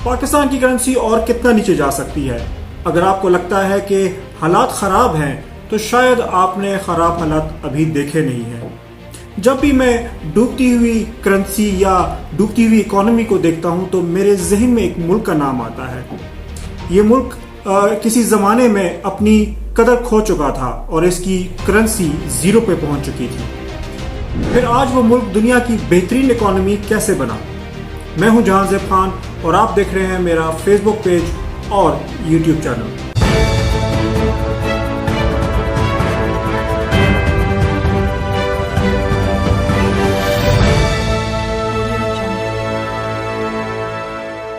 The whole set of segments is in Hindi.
पाकिस्तान की करेंसी और कितना नीचे जा सकती है? अगर आपको लगता है कि हालात ख़राब हैं तो शायद आपने ख़राब हालात अभी देखे नहीं हैं। जब भी मैं डूबती हुई करेंसी या डूबती हुई इकोनॉमी को देखता हूं तो मेरे जहन में एक मुल्क का नाम आता है। ये मुल्क किसी ज़माने में अपनी कदर खो चुका था और इसकी करेंसी ज़ीरो पे पहुंच चुकी थी। फिर आज वो मुल्क दुनिया की बेहतरीन इकोनॉमी कैसे बना? मैं हूं जहांज़ेब खान और आप देख रहे हैं मेरा फेसबुक पेज और यूट्यूब चैनल।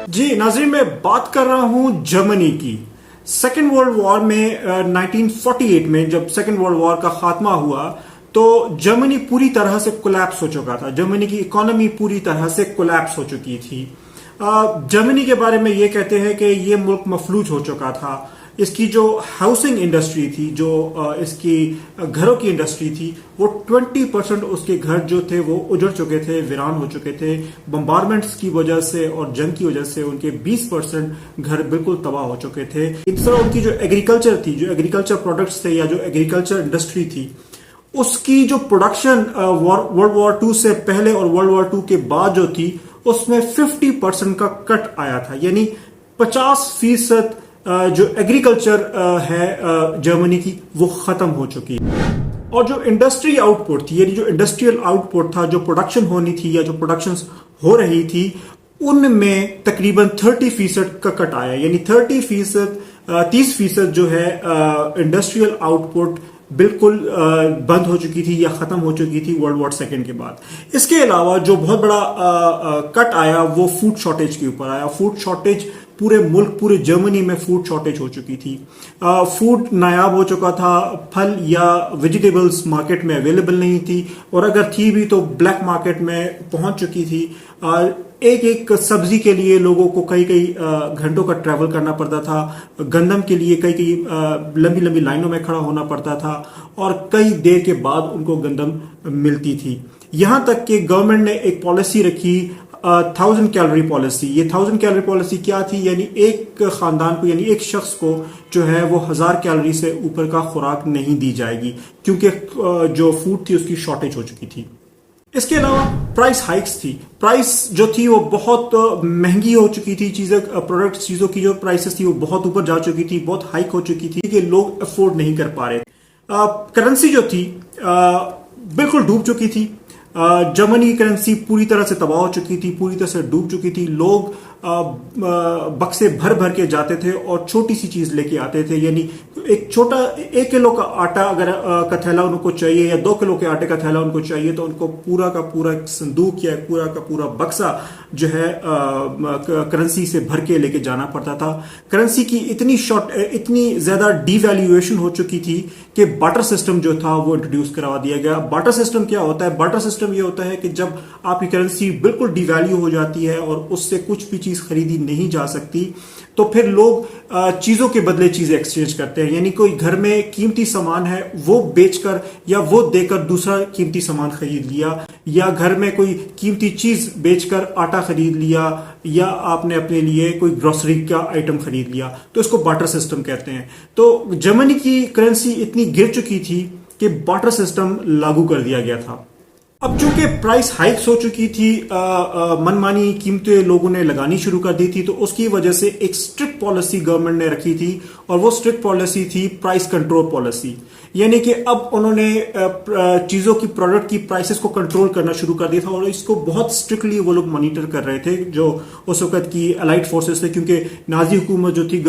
जी नाज़रीन, मैं बात कर रहा हूं जर्मनी की। सेकेंड वर्ल्ड वॉर में 1948 में जब सेकेंड वर्ल्ड वॉर का खात्मा हुआ तो जर्मनी पूरी तरह से कोलैप्स हो चुका था। जर्मनी की इकोनॉमी पूरी तरह से कोलैप्स हो चुकी थी। जर्मनी के बारे में ये कहते हैं कि ये मुल्क मफलूज हो चुका था। इसकी जो हाउसिंग इंडस्ट्री थी, जो इसकी घरों की इंडस्ट्री थी, वो 20% उसके घर जो थे वो उजड़ चुके थे, वीरान हो चुके थे। बम्बारमेंट्स की वजह से और जंग की वजह से उनके 20% घर बिल्कुल तबाह हो चुके थे। इस तरह उनकी जो एग्रीकल्चर थी, जो एग्रीकल्चर प्रोडक्ट्स थे या जो एग्रीकल्चर इंडस्ट्री थी, उसकी जो प्रोडक्शन वर्ल्ड वॉर 2 से पहले और वर्ल्ड वॉर 2 के बाद जो थी उसमें 50% का कट आया था। यानी 50% जो एग्रीकल्चर है जर्मनी की वो खत्म हो चुकी है। और जो इंडस्ट्री आउटपुट थी, यानी जो इंडस्ट्रियल आउटपुट था, जो प्रोडक्शन होनी थी या जो प्रोडक्शन हो रही थी, उनमें तकरीबन 30% का कट आया। यानी 30% जो है इंडस्ट्रियल आउटपुट बिल्कुल बंद हो चुकी थी या खत्म हो चुकी थी वर्ल्ड वॉर सेकेंड के बाद। इसके अलावा जो बहुत बड़ा कट आया वो फूड शॉर्टेज के ऊपर आया। फूड शॉर्टेज पूरे मुल्क, पूरे जर्मनी में फूड शॉर्टेज हो चुकी थी। फूड नायाब हो चुका था। फल या वेजिटेबल्स मार्केट में अवेलेबल नहीं थी और अगर थी भी तो ब्लैक मार्केट में पहुंच चुकी थी। एक एक सब्जी के लिए लोगों को कई कई घंटों का ट्रैवल करना पड़ता था। गंदम के लिए कई कई लंबी लंबी लाइनों में खड़ा होना पड़ता था और कई देर के बाद उनको गंदम मिलती थी। यहां तक कि गवर्नमेंट ने एक पॉलिसी रखी, 1000 कैलोरी पॉलिसी। ये 1000 कैलोरी पॉलिसी क्या थी? यानी एक खानदान को, यानी एक शख्स को जो है वो 1000 कैलोरी से ऊपर का खुराक नहीं दी जाएगी, क्योंकि जो फूड थी उसकी शॉर्टेज हो चुकी थी। इसके अलावा प्राइस हाइक्स थी। प्राइस जो थी वो बहुत महंगी हो चुकी थी। चीजों की जो प्राइसेस थी वो बहुत ऊपर जा चुकी थी, बहुत हाइक हो चुकी थी कि लोग अफोर्ड नहीं कर पा रहे। करेंसी जो थी बिल्कुल डूब चुकी थी। जर्मनी की करेंसी पूरी तरह से तबाह हो चुकी थी, पूरी तरह से डूब चुकी थी। लोग बक्से भर भर के जाते थे और छोटी सी चीज लेके आते थे। यानी एक छोटा 1 किलो का आटा अगर का थैला उनको चाहिए या 2 किलो के आटे का थैला उनको चाहिए तो उनको पूरा का पूरा संदूक या पूरा का पूरा बक्सा जो है करेंसी से भर के लेके जाना पड़ता था। करेंसी की इतनी ज्यादा डिवैल्यूएशन हो चुकी थी कि बार्टर सिस्टम जो था वो इंट्रोड्यूस करवा दिया गया। बार्टर सिस्टम क्या होता है? बार्टर सिस्टम ये होता है कि जब आपकी करेंसी बिल्कुल डिवैल्यू हो जाती है और उससे कुछ भी चीज खरीदी नहीं जा सकती तो फिर लोग चीजों के बदले चीजें एक्सचेंज करते हैं। यानी कोई घर में कीमती सामान है वो बेचकर या वो देकर दूसरा कीमती सामान खरीद लिया, या घर में कोई कीमती चीज बेचकर आटा खरीद लिया, या आपने अपने लिए कोई ग्रोसरी का आइटम खरीद लिया, तो इसको बार्टर सिस्टम कहते हैं। तो जर्मनी की करेंसी इतनी गिर चुकी थी कि बार्टर सिस्टम लागू कर दिया गया था। अब चूंकि प्राइस हाइक्स हो चुकी थी, मनमानी कीमतें लोगों ने लगानी शुरू कर दी थी, तो उसकी वजह से एक स्ट्रिक्ट पॉलिसी गवर्नमेंट ने रखी थी और वो स्ट्रिक्ट पॉलिसी थी प्राइस कंट्रोल पॉलिसी। यानी कि अब उन्होंने चीजों की, प्रोडक्ट की प्राइसेस को कंट्रोल करना शुरू कर दिया था और इसको बहुत स्ट्रिक्टली वो लोग मॉनिटर कर रहे थे, जो उस वक्त की अलाइड फोर्सेस थे। क्योंकि नाजी हुकूमत जो थी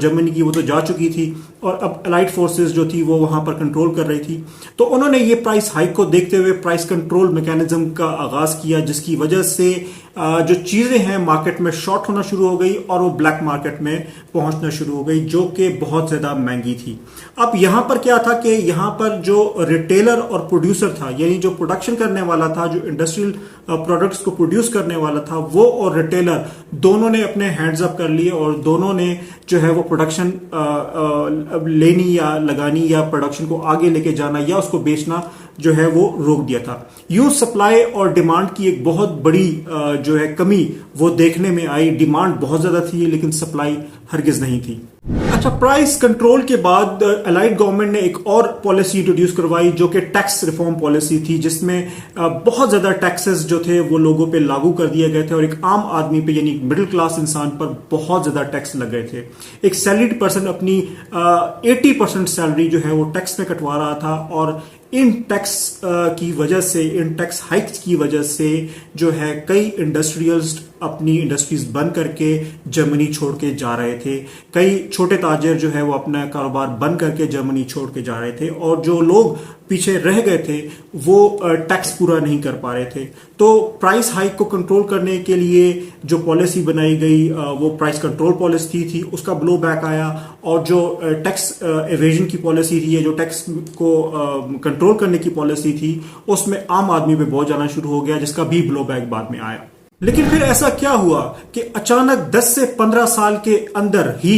जर्मनी की वो तो जा चुकी थी और अब अलाइड फोर्सेस जो थी वो वहां पर कंट्रोल कर रही थी। तो उन्होंने ये प्राइस हाइक को देखते हुए प्राइस कंट्रोल मैकेनिज्म का आगाज किया, जिसकी वजह से जो चीजें हैं मार्केट में शॉर्ट होना शुरू हो गई और वो ब्लैक मार्केट में पहुंचना शुरू हो गई, जो कि बहुत ज्यादा महंगी थी। अब यहां पर क्या था कि यहां पर जो रिटेलर और प्रोड्यूसर था, यानी जो प्रोडक्शन करने वाला था, जो इंडस्ट्रियल प्रोडक्ट्स को प्रोड्यूस करने वाला था, वो और रिटेलर दोनों ने अपने हैंड्स अप कर लिए और दोनों ने जो है वो प्रोडक्शन लेनी या लगानी या प्रोडक्शन को आगे लेके जाना या उसको बेचना जो है वो रोक दिया था। यूं सप्लाई और डिमांड की एक बहुत बड़ी जो है कमी वो देखने में आई। डिमांड बहुत ज्यादा थी लेकिन सप्लाई हरगिज नहीं थी। अच्छा, प्राइस कंट्रोल के बाद अलाइड गवर्नमेंट ने एक और पॉलिसी इंट्रोड्यूस करवाई जो कि टैक्स रिफॉर्म पॉलिसी थी, जिसमें बहुत ज्यादा टैक्सेस जो थे वो लोगों पे लागू कर दिए गए थे और एक आम आदमी पे यानी मिडिल क्लास इंसान पर बहुत ज्यादा टैक्स लग गए थे। एक सैलरीड पर्सन अपनी 80% सैलरी जो है वो टैक्स में कटवा रहा था और इन टैक्स की वजह से, इन टैक्स हाइक्स की वजह से जो है कई इंडस्ट्रियलिस्ट अपनी इंडस्ट्रीज बंद करके जर्मनी छोड़ के जा रहे थे। कई छोटे ताजिर जो है वो अपना कारोबार बंद करके जर्मनी छोड़ के जा रहे थे और जो लोग पीछे रह गए थे वो टैक्स पूरा नहीं कर पा रहे थे। तो प्राइस हाइक को कंट्रोल करने के लिए जो पॉलिसी बनाई गई वो प्राइस कंट्रोल पॉलिसी थी, उसका ब्लो बैक आया। और जो टैक्स एवेजन की पॉलिसी थी, जो टैक्स को कंट्रोल करने की पॉलिसी थी, उसमें आम आदमी पे बहुत जाना शुरू हो गया, जिसका भी ब्लो बैक बाद में आया। लेकिन फिर ऐसा क्या हुआ कि अचानक 10 से 15 साल के अंदर ही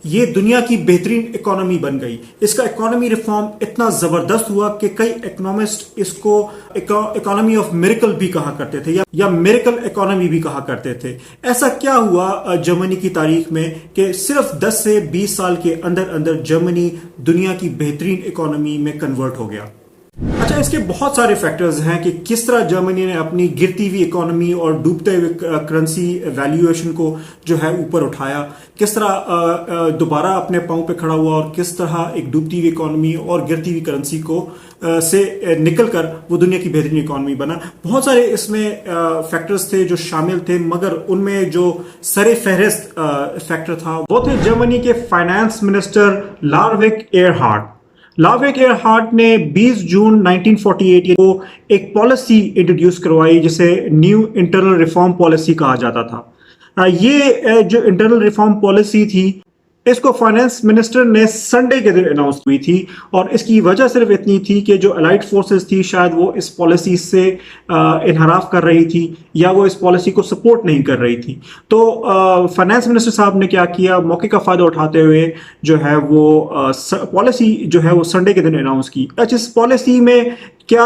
ये दुनिया की बेहतरीन इकोनॉमी बन गई। इसका इकोनॉमी रिफॉर्म इतना जबरदस्त हुआ कि कई इकोनॉमिस्ट इसको इकोनॉमी ऑफ मिरेकल भी कहा करते थे या मिरेकल इकोनॉमी भी कहा करते थे। ऐसा क्या हुआ जर्मनी की तारीख में कि सिर्फ 10 से 20 साल के अंदर अंदर जर्मनी दुनिया की बेहतरीन इकोनॉमी में कन्वर्ट हो गया। अच्छा, इसके बहुत सारे फैक्टर्स हैं कि किस तरह जर्मनी ने अपनी गिरती हुई इकोनॉमी और डूबते हुए करेंसी वैल्यूएशन को जो है ऊपर उठाया, किस तरह दोबारा अपने पांव पे खड़ा हुआ और किस तरह एक डूबती हुई इकोनॉमी और गिरती हुई करेंसी को से निकलकर वो दुनिया की बेहतरीन इकोनॉमी बना। बहुत सारे इसमें फैक्टर्स थे जो शामिल थे, मगर उनमें जो सरे फहरिस्त फैक्टर था वो थे जर्मनी के फाइनेंस मिनिस्टर लारविक एयरहार्ट। लारविक एयरहार्ट ने 20 जून 1948 को एक पॉलिसी इंट्रोड्यूस करवाई जिसे न्यू इंटरनल रिफॉर्म पॉलिसी कहा जाता था। ये जो इंटरनल रिफॉर्म पॉलिसी थी, इसको फाइनेंस मिनिस्टर ने संडे के दिन अनाउंस हुई थी और इसकी वजह सिर्फ इतनी थी कि जो अलाइड फोर्सेस थी शायद वो इस पॉलिसी से इनहराफ कर रही थी या वो इस पॉलिसी को सपोर्ट नहीं कर रही थी। तो फाइनेंस मिनिस्टर साहब ने क्या किया, मौके का फायदा उठाते हुए जो है वो पॉलिसी जो है वो संडे के दिन अनाउंस की। अच्छा, इस पॉलिसी में क्या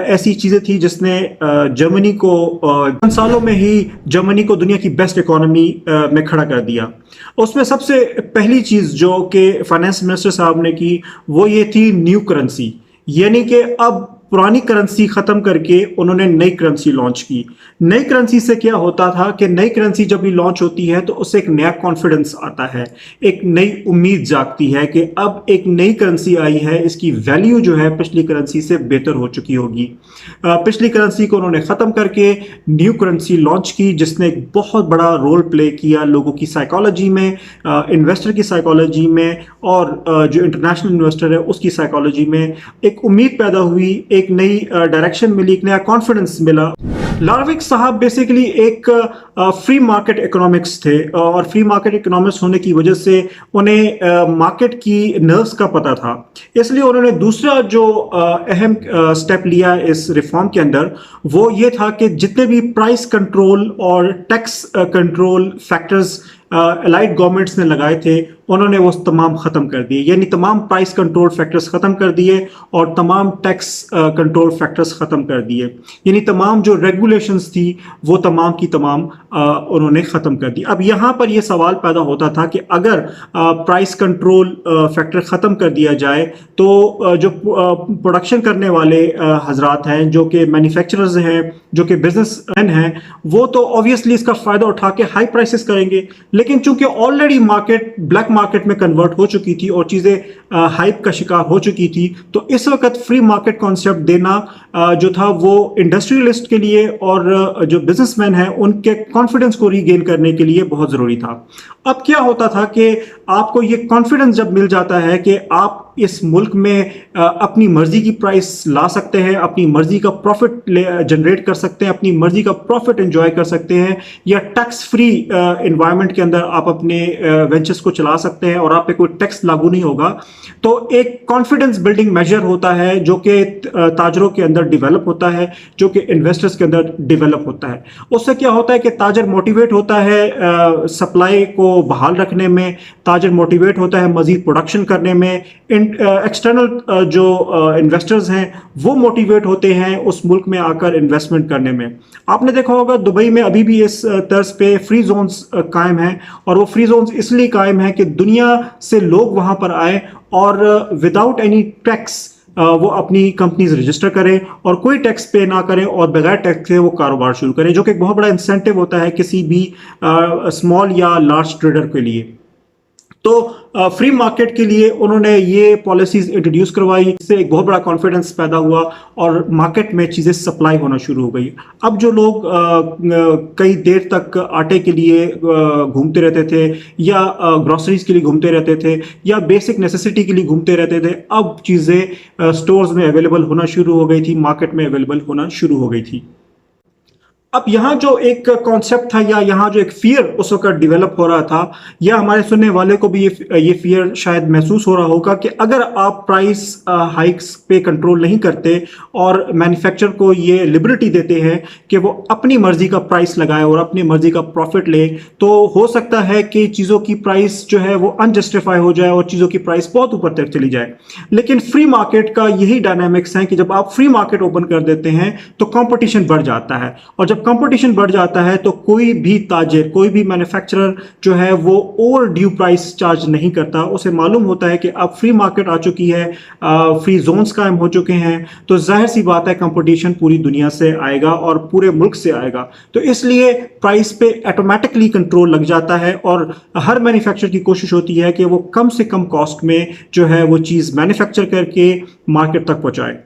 ऐसी चीजें थी जिसने जर्मनी को सालों में ही जर्मनी को दुनिया की बेस्ट इकोनॉमी में खड़ा कर दिया। उसमें सबसे पहली चीज जो कि फाइनेंस मिनिस्टर साहब ने की वो ये थी न्यू करेंसी, यानी कि अब पुरानी करेंसी खत्म करके उन्होंने नई करेंसी लॉन्च की। नई करेंसी से क्या होता था कि नई करेंसी जब भी लॉन्च होती है तो उससे एक नया कॉन्फिडेंस आता है, एक नई उम्मीद जागती है कि अब एक नई करेंसी आई है, इसकी वैल्यू जो है पिछली करेंसी से बेहतर हो चुकी होगी। पिछली करेंसी को उन्होंने खत्म करके न्यू करेंसी लॉन्च की, जिसने एक बहुत बड़ा रोल प्ले किया लोगों की साइकोलॉजी में, इन्वेस्टर की साइकोलॉजी में और जो इंटरनेशनल इन्वेस्टर है उसकी साइकोलॉजी में। एक उम्मीद पैदा हुई, एक नई डायरेक्शन मिली, एक नया कॉन्फिडेंस मिला। लारविक साहब बेसिकली एक फ्री मार्केट इकोनॉमिक्स थे और फ्री मार्केट इकोनॉमिक्स होने की वजह से उन्हें मार्केट की नर्व्स का पता था। इसलिए उन्होंने दूसरा जो अहम स्टेप लिया इस रिफॉर्म के अंदर वो ये था कि जितने भी प्राइस कंट्रोल और tax control factors allied governments ने लगाए थे उन्होंने वो तमाम खत्म कर दिए, यानी तमाम प्राइस कंट्रोल फैक्टर्स खत्म कर दिए और तमाम टैक्स कंट्रोल फैक्टर्स खत्म कर दिए, यानी तमाम जो रेगुलेशंस थी वो तमाम की तमाम उन्होंने खत्म कर दी। अब यहाँ पर यह सवाल पैदा होता था कि अगर प्राइस कंट्रोल फैक्टर खत्म कर दिया जाए तो जो प्रोडक्शन करने वाले हजरात हैं, जो कि मैन्युफैक्चरर्स हैं, जो कि बिजनेसमैन हैं, वो तो ऑब्वियसली इसका फायदा उठा के हाई प्राइसेस करेंगे। लेकिन चूंकि ऑलरेडी मार्केट ब्लैक मार्केट में कन्वर्ट हो चुकी थी और चीजें हाइप का शिकार हो चुकी थी, तो इस वक्त फ्री मार्केट कॉन्सेप्ट देना जो था वो इंडस्ट्रियलिस्ट के लिए और जो बिजनेसमैन हैं उनके कॉन्फिडेंस को रीगेन करने के लिए बहुत जरूरी था। अब क्या होता था कि आपको ये कॉन्फिडेंस जब मिल जाता है कि आप इस मुल्क में अपनी मर्जी की प्राइस ला सकते हैं, अपनी मर्जी का प्रॉफिट जनरेट कर सकते हैं, अपनी मर्जी का प्रॉफिट एंजॉय कर सकते हैं, या टैक्स फ्री एनवायरनमेंट के अंदर आप अपने वेंचर्स को चला सकते हैं और आप पे कोई टैक्स लागू नहीं होगा, तो एक कॉन्फिडेंस बिल्डिंग मेजर होता है जो कि ताजरों के अंदर डेवलप होता है, जो कि इन्वेस्टर्स के अंदर डेवलप होता है। उससे क्या होता है कि ताजर मोटिवेट होता है सप्लाई को बहाल रखने में, ताजर मोटिवेट होता है मजीद प्रोडक्शन करने में, एक्सटर्नल जो इन्वेस्टर्स हैं वो मोटिवेट होते हैं उस मुल्क में आकर इन्वेस्टमेंट करने में। आपने देखा होगा दुबई में अभी भी इस तर्ज पे फ्री जोन्स कायम हैं, और वो फ्री जोन्स इसलिए कायम हैं कि दुनिया से लोग वहां पर आए और विदाउट एनी टैक्स वो अपनी कंपनीज रजिस्टर करें और कोई टैक्स पे ना करें और बगैर टैक्स के वो कारोबार शुरू करें, जो कि एक बहुत बड़ा इंसेंटिव होता है किसी भी स्मॉल या लार्ज ट्रेडर के लिए। तो फ्री मार्केट के लिए उन्होंने ये पॉलिसीज इंट्रोड्यूस करवाई, जिससे एक बहुत बड़ा कॉन्फिडेंस पैदा हुआ और मार्केट में चीज़ें सप्लाई होना शुरू हो गई। अब जो लोग कई देर तक आटे के लिए घूमते रहते थे या ग्रोसरीज के लिए घूमते रहते थे या बेसिक नेसेसिटी के लिए घूमते रहते थे, अब चीज़ें स्टोर्स में अवेलेबल होना शुरू हो गई थी, मार्केट में अवेलेबल होना शुरू हो गई थी। अब यहाँ जो एक कॉन्सेप्ट था या यहाँ जो एक फियर उस वक्त डेवलप हो रहा था, या हमारे सुनने वाले को भी ये फियर शायद महसूस हो रहा होगा कि अगर आप प्राइस हाइक्स पे कंट्रोल नहीं करते और मैन्युफैक्चरर को ये लिबर्टी देते हैं कि वो अपनी मर्जी का प्राइस लगाए और अपनी मर्जी का प्रॉफिट ले, तो हो सकता है कि चीज़ों की प्राइस जो है वो अनजस्टिफाई हो जाए और चीज़ों की प्राइस बहुत ऊपर तक चली जाए। लेकिन फ्री मार्केट का यही डायनामिक्स है कि जब आप फ्री मार्केट ओपन कर देते हैं तो कंपटीशन बढ़ जाता है, और जब कंपटीशन बढ़ जाता है तो कोई भी ताजिर, कोई भी मैन्युफैक्चरर जो है वो ओवर ड्यू प्राइस चार्ज नहीं करता। उसे मालूम होता है कि अब फ्री मार्केट आ चुकी है, फ्री जोन्स कायम हो चुके हैं, तो जाहिर सी बात है कंपटीशन पूरी दुनिया से आएगा और पूरे मुल्क से आएगा, तो इसलिए प्राइस पे ऑटोमेटिकली कंट्रोल लग जाता है और हर मैन्युफैक्चरर की कोशिश होती है कि वो कम से कम कॉस्ट में जो है वो चीज़ मैन्युफैक्चर करके मार्केट तक पहुंचाए।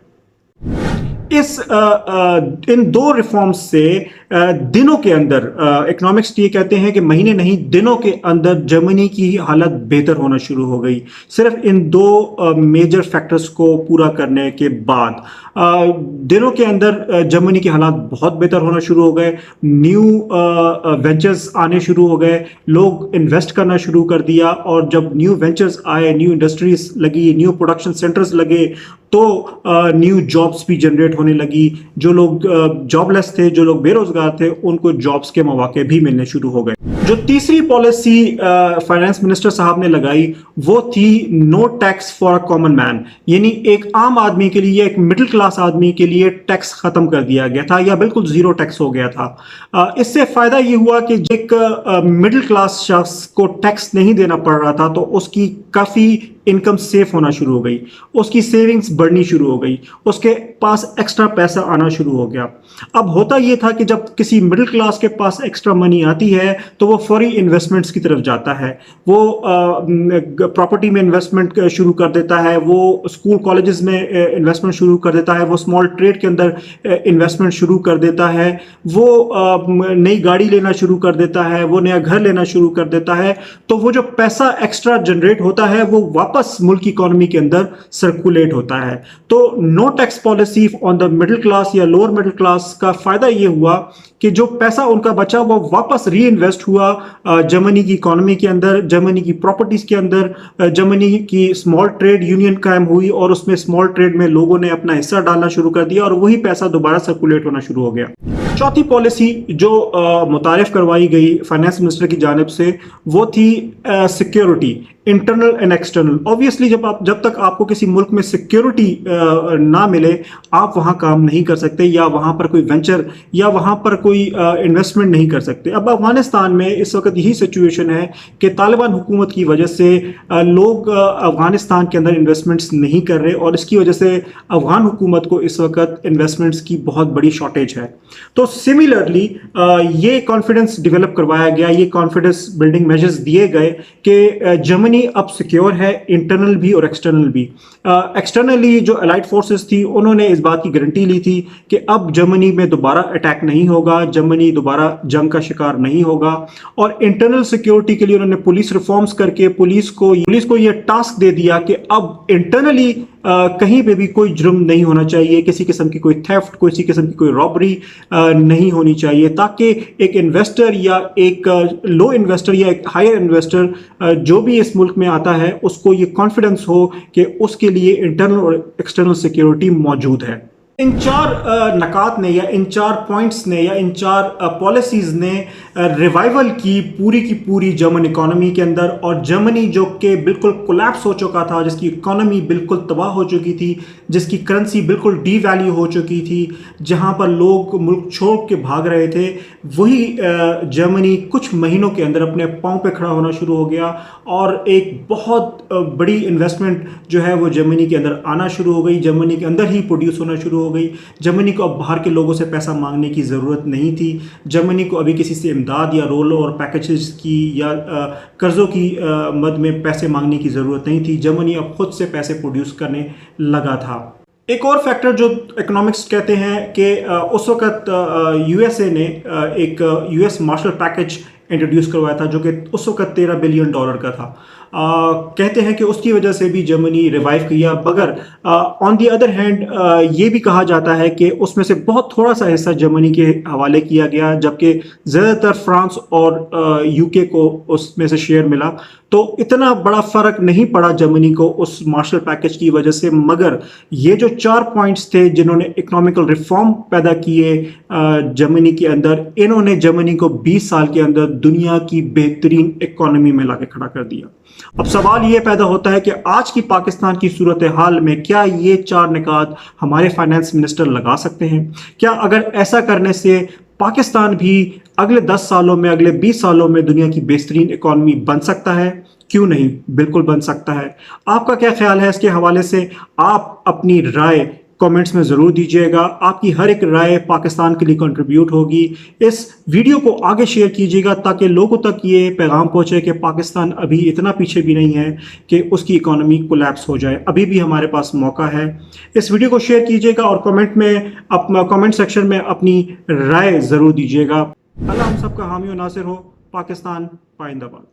इन दो रिफॉर्म्स से दिनों के अंदर, इकोनॉमिक्स ये कहते हैं कि महीने नहीं दिनों के अंदर जर्मनी की हालत बेहतर होना शुरू हो गई, सिर्फ इन दो मेजर फैक्टर्स को पूरा करने के बाद। दिनों के अंदर जर्मनी के हालात बहुत बेहतर होना शुरू हो गए, न्यू वेंचर्स आने शुरू हो गए, लोग इन्वेस्ट करना शुरू कर दिया, और जब न्यू वेंचर्स आए, न्यू इंडस्ट्रीज लगी, न्यू प्रोडक्शन सेंटर्स लगे, तो न्यू जॉब्स भी जनरेट होने लगी। जो लोग जॉबलेस थे, जो लोग बेरोजगार थे, उनको जॉब्स के मौके भी मिलने शुरू हो गए। जो तीसरी पॉलिसी फाइनेंस मिनिस्टर साहब ने लगाई वो थी no tax for a common man, यानी एक आम आदमी के लिए, एक मिडिल क्लास आदमी के लिए टैक्स खत्म कर दिया गया था या बिल्कुल जीरो टैक्स हो गया था। इससे फायदा ये हुआ कि एक मिडिल क्लास शख्स को टैक्स नहीं देना पड़ रहा था, तो उसकी काफी इनकम सेफ होना शुरू हो गई, उसकी सेविंग्स बढ़नी शुरू हो गई, उसके पास एक्स्ट्रा पैसा आना शुरू हो गया। अब होता यह था कि जब किसी मिडिल क्लास के पास एक्स्ट्रा मनी आती है तो वो फौरी इन्वेस्टमेंट्स की तरफ जाता है, वो प्रॉपर्टी में इन्वेस्टमेंट शुरू कर देता है, वो स्कूल कॉलेजेस में इन्वेस्टमेंट शुरू कर देता है, वो स्मॉल ट्रेड के अंदर इन्वेस्टमेंट शुरू कर देता है, वो नई गाड़ी लेना शुरू कर देता है, वो नया घर लेना शुरू कर देता है। तो वो जो पैसा एक्स्ट्रा जनरेट होता है वो वापस मुल्क की इकोनॉमी के अंदर सर्कुलेट होता है। तो no tax policy on the middle class या लोअर मिडिल क्लास का फायदा ये हुआ कि जो पैसा उनका बचा वो वापस री इन्वेस्ट हुआ जर्मनी की इकोनॉमी के अंदर, जर्मनी की प्रॉपर्टीज के अंदर, जर्मनी की स्मॉल ट्रेड यूनियन कायम हुई और उसमें स्मॉल ट्रेड में लोगों ने अपना हिस्सा डालना शुरू कर दिया और वही पैसा दोबारा सर्कुलेट होना शुरू हो गया। चौथी पॉलिसी जो मुतारिफ करवाई गई फाइनेंस मिनिस्टर की जानिब से वो थी security, internal and external. Obviously जब तक आपको किसी मुल्क में सिक्योरिटी ना मिले आप वहां काम नहीं कर सकते या वहां पर कोई वेंचर या वहां पर कोई इन्वेस्टमेंट नहीं कर सकते। अब अफगानिस्तान में इस वक्त यही सिचुएशन है कि तालिबान हुकूमत की वजह से लोग अफगानिस्तान के अंदर इन्वेस्टमेंट्स नहीं कर रहे और इसकी वजह से अफगान हुकूमत को इस वक्त इन्वेस्टमेंट्स की बहुत बड़ी शॉर्टेज है। तो सिमिलरली ये कॉन्फिडेंस डेवलप करवाया गया, ये कॉन्फिडेंस बिल्डिंग मेजर्स दिए गए कि जर्मनी अब सिक्योर है, इंटरनल भी और एक्सटर्नल भी। एक्सटर्नली जो अलाइड फोर्सेस थी उन्होंने इस बात की गारंटी ली थी कि अब जर्मनी में दोबारा अटैक नहीं होगा, जर्मनी दोबारा जंग का शिकार नहीं होगा। और इंटरनल सिक्योरिटी के लिए उन्होंने पुलिस रिफॉर्म्स करके पुलिस को यह टास्क दे दिया कि अब इंटरनली कहीं पे भी कोई जुर्म नहीं होना चाहिए, किसी किस्म की कोई थेफ्ट, किसी किस्म की कोई रॉबरी नहीं होनी चाहिए, ताकि एक इन्वेस्टर या एक लो इन्वेस्टर या एक हायर इन्वेस्टर जो भी इस मुल्क में आता है उसको ये कॉन्फिडेंस हो कि उसके लिए इंटरनल और एक्सटर्नल सिक्योरिटी मौजूद है। इन चार नकात ने या इन चार पॉइंट्स ने या इन चार पॉलिसीज़ ने रिवाइवल की पूरी जर्मन इकोनॉमी के अंदर। और जर्मनी जो कि बिल्कुल कोलैप्स हो चुका था, जिसकी इकोनॉमी बिल्कुल तबाह हो चुकी थी, जिसकी करेंसी बिल्कुल डीवैल्यू हो चुकी थी, जहां पर लोग मुल्क छोड़ के भाग रहे थे, वही जर्मनी कुछ महीनों के अंदर अपने पाँव पे खड़ा होना शुरू हो गया। और एक बहुत बड़ी इन्वेस्टमेंट जो है वो जर्मनी के अंदर आना शुरू हो गई, जर्मनी के अंदर ही प्रोड्यूस होना शुरू हो गई। जर्मनी को अब बाहर के लोगों से पैसा मांगने की ज़रूरत नहीं थी। जर्मनी को अभी किसी से इमदाद या रोल और पैकेजेस की या कर्ज़ों की मद में पैसे मांगने की ज़रूरत नहीं थी। जर्मनी अब खुद से पैसे प्रोड्यूस करने लगा था। एक और फैक्टर जो इकोनॉमिक्स कहते हैं कि उस वक्त यूएसए ने एक यूएस मार्शल पैकेज इंट्रोड्यूस करवाया था, जो कि उस वक्त $13 बिलियन का था। कहते हैं कि उसकी वजह से भी जर्मनी रिवाइव किया। मगर ऑन दी अदर हैंड ये भी कहा जाता है कि उसमें से बहुत थोड़ा सा हिस्सा जर्मनी के हवाले किया गया, जबकि ज़्यादातर फ्रांस और यूके को उसमें से शेयर मिला। तो इतना बड़ा फर्क नहीं पड़ा जर्मनी को उस मार्शल पैकेज की वजह से। मगर ये जो 4 पॉइंट्स थे जिन्होंने इकोनॉमिकल रिफॉर्म पैदा किए जर्मनी के अंदर, इन्होंने जर्मनी को 20 साल के अंदर दुनिया की बेहतरीन इकोनॉमी में लाके खड़ा कर दिया। अब सवाल ये पैदा होता है कि आज की पाकिस्तान की सूरत हाल में क्या ये 4 निकात हमारे फाइनेंस मिनिस्टर लगा सकते हैं? क्या अगर ऐसा करने से पाकिस्तान भी अगले 10 सालों में, अगले 20 सालों में दुनिया की बेहतरीन इकॉनमी बन सकता है? क्यों नहीं, बिल्कुल बन सकता है। आपका क्या ख्याल है इसके हवाले से? आप अपनी राय कमेंट्स में ज़रूर दीजिएगा। आपकी हर एक राय पाकिस्तान के लिए कंट्रीब्यूट होगी। इस वीडियो को आगे शेयर कीजिएगा ताकि लोगों तक ये पैगाम पहुंचे कि पाकिस्तान अभी इतना पीछे भी नहीं है कि उसकी इकोनॉमी कोलैप्स हो जाए। अभी भी हमारे पास मौका है। इस वीडियो को शेयर कीजिएगा और कमेंट सेक्शन में अपनी राय ज़रूर दीजिएगा। अल्लाह हम सबका हामी और नासिर हो। पाकिस्तान पाइंदाबाद।